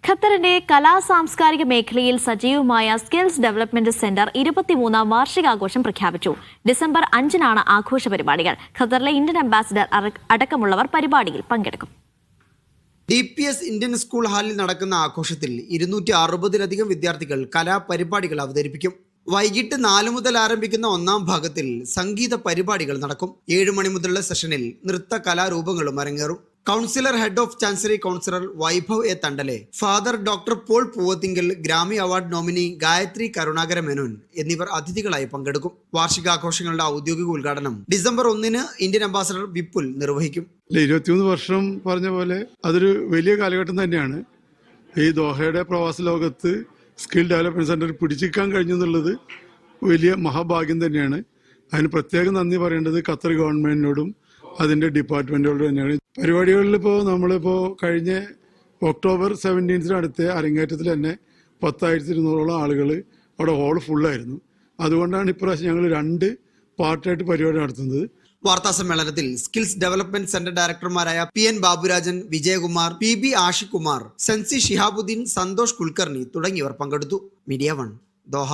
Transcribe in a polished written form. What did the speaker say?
ഖത്തറിന്റെ കലാ-സാംസ്കാരിക മേഖലയിൽ സജീവമായ സ്കിൽസ് ഡെവലപ്മെന്റ് സെന്റർ 23ാം വാർഷികാഘോഷം പ്രഖ്യാപിച്ചു. ഡിസംബർ 5-നാണ് ആഘോഷ പരിപാടികൾ. ഖത്തറിലെ ഇന്ത്യൻ അംബാസിഡർ അടക്കമുള്ളവർ പരിപാടിയിൽ പങ്കെടുക്കും. DPS ഇന്ത്യൻ സ്കൂൾ ഹാളിൽ നടക്കുന്ന ആഘോഷത്തിൽ 260-ലധികം വിദ്യാർത്ഥികൾ കലാപരിപാടികൾ അവതരിപ്പിക്കും. വൈകിട്ട് 4 മുതൽ ആരംഭിക്കുന്ന ഒന്നാം ഭാഗത്തിൽ സംഗീത പരിപാടികൾ നടക്കും. 7 മണി മുതലുള്ള സെഷനിൽ നൃത്ത കലാരൂപങ്ങളും അരങ്ങേറും. Counsellor head of chancellery counsellor Vaibhav A Tandale, father doctor Paul Poovathingal, Grammy award nominee Gayathri Karunakara Menon എന്നിവർ അതിഥികളായി പങ്കെടുക്കും. വാർഷികാഘോഷങ്ങളുടെ ഔദ്യോഗിക ഉദ്ഘാടനം ഡിസംബർ 1-ന് ഇന്ത്യൻ അംബാസഡർ വിപുൽ നിർവഹിക്കും. 23 വർഷം പറഞ്ഞ പോലെ അതൊരു വലിയ കാലഘട്ടം തന്നെയാണ്. ഈ ദോഹയുടെ പ്രവാസ ലോകത്ത് സ്കിൽ ഡെവലപ്മെന്റ് സെന്റർ പിടിച്ചിരിക്കാൻ കഴിഞ്ഞു എന്നുള്ളത് വലിയ മഹാഭാഗ്യം തന്നെയാണ്. അതിന് പ്രത്യേകം നന്ദി പറയേണ്ടത് ഖത്തർ ഗവൺമെന്റിനോടും അതിന്റെ ഡിപ്പാർട്ട്മെന്റുകളോടും തന്നെയാണ്. പരിപാടികളിൽ നമ്മളിപ്പോൾ കഴിഞ്ഞ ഒക്ടോബർ 17 അടുത്ത അരങ്ങേറ്റത്തിൽ തന്നെ 10,200 ആളുകൾ അവിടെ ഹോൾ ഫുള്ളായിരുന്നു. അതുകൊണ്ടാണ് ഇപ്രാവശ്യം ഞങ്ങൾ 2 പാർട്ടായിട്ട് പരിപാടി നടത്തുന്നത്. വാർത്താ സമ്മേളനത്തിൽ സ്കിൽസ് ഡെവലപ്മെന്റ് സെന്റർ ഡയറക്ടർമാരായ PN ബാബുരാജൻ, വിജയകുമാർ, PB ആഷികുമാർ, സെൻസി ഷിഹാബുദ്ദീൻ, സന്തോഷ് കുൽക്കർണി തുടങ്ങിയവർ പങ്കെടുത്തു. Media 1 Doha.